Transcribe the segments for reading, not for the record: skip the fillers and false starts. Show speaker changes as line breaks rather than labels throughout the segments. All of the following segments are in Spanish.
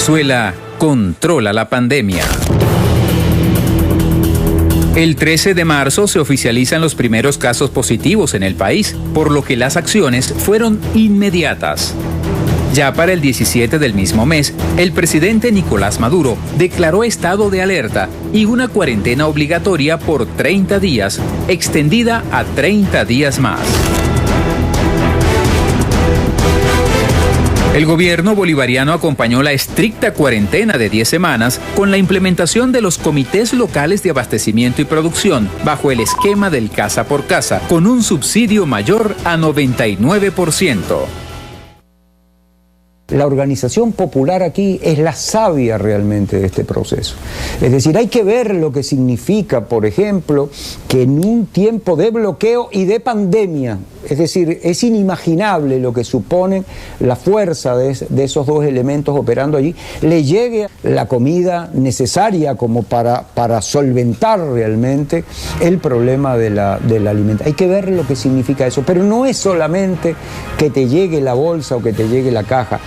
Venezuela controla la pandemia. El 13 de marzo se oficializan los primeros casos positivos en el país, por lo que las acciones fueron inmediatas. Ya para el 17 del mismo mes, el presidente Nicolás Maduro declaró estado de alerta y una cuarentena obligatoria por 30 días, extendida a 30 días más. El gobierno bolivariano acompañó la estricta cuarentena de 10 semanas con la implementación de los comités locales de abastecimiento y producción bajo el esquema del casa por casa, con un subsidio mayor a 99%.
La organización popular aquí es la savia realmente de este proceso. Es decir, hay que ver lo que significa, por ejemplo, que en un tiempo de bloqueo y de pandemia, es decir, es inimaginable lo que supone la fuerza de esos dos elementos operando allí, le llegue la comida necesaria como para solventar realmente el problema de la alimentación. Hay que ver lo que significa eso, pero no es solamente que te llegue la bolsa o que te llegue la caja.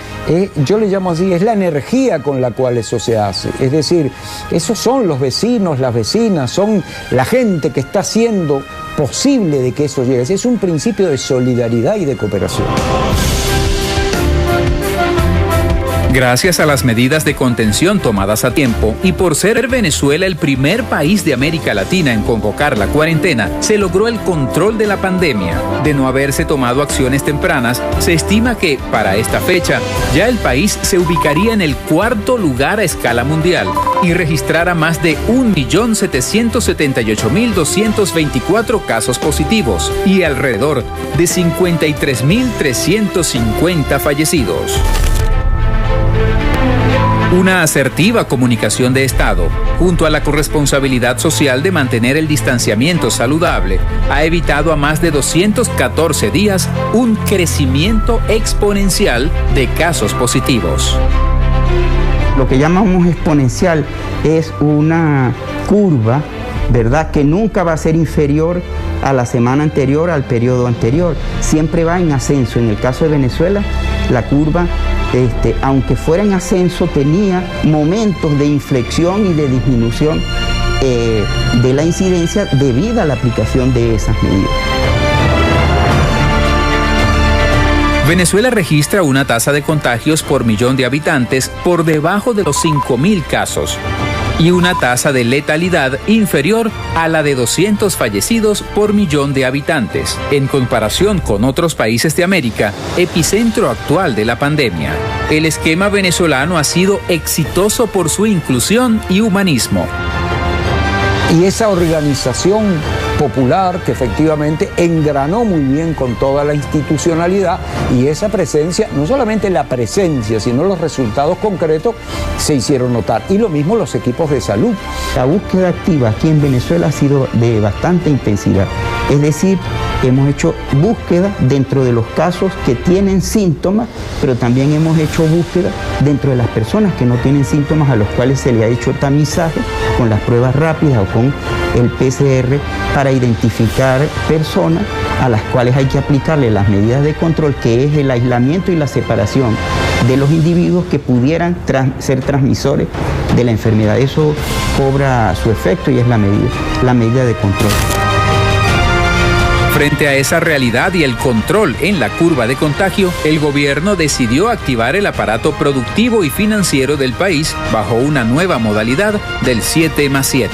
Yo le llamo así, es la energía con la cual eso se hace. Es decir, esos son los vecinos, las vecinas, son la gente que está haciendo posible de que eso llegue. Es un principio de solidaridad y de cooperación.
Gracias a las medidas de contención tomadas a tiempo y por ser Venezuela el primer país de América Latina en convocar la cuarentena, se logró el control de la pandemia. De no haberse tomado acciones tempranas, se estima que, para esta fecha, ya el país se ubicaría en el cuarto lugar a escala mundial y registrara más de 1.778.224 casos positivos y alrededor de 53.350 fallecidos. Una asertiva comunicación de Estado, junto a la corresponsabilidad social de mantener el distanciamiento saludable, ha evitado a más de 214 días un crecimiento exponencial de casos positivos.
Lo que llamamos exponencial es una curva, ¿verdad?, que nunca va a ser inferior a la semana anterior, al periodo anterior. Siempre va en ascenso. En el caso de Venezuela, la curva, aunque fuera en ascenso, tenía momentos de inflexión y de disminución de la incidencia debido a la aplicación de esas medidas.
Venezuela registra una tasa de contagios por millón de habitantes por debajo de los 5.000 casos y una tasa de letalidad inferior a la de 200 fallecidos por millón de habitantes, en comparación con otros países de América, epicentro actual de la pandemia. El esquema venezolano ha sido exitoso por su inclusión y humanismo.
Y esa organización popular que efectivamente engranó muy bien con toda la institucionalidad, y esa presencia, no solamente la presencia, sino los resultados concretos se hicieron notar. Y lo mismo los equipos de salud.
La búsqueda activa aquí en Venezuela ha sido de bastante intensidad. Es decir, hemos hecho búsqueda dentro de los casos que tienen síntomas, pero también hemos hecho búsqueda dentro de las personas que no tienen síntomas, a los cuales se le ha hecho tamizaje con las pruebas rápidas o con el PCR para identificar personas a las cuales hay que aplicarle las medidas de control, que es el aislamiento y la separación de los individuos que pudieran ser transmisores de la enfermedad. Eso cobra su efecto y es la medida de control.
Frente a esa realidad y el control en la curva de contagio, el gobierno decidió activar el aparato productivo y financiero del país bajo una nueva modalidad del 7+7.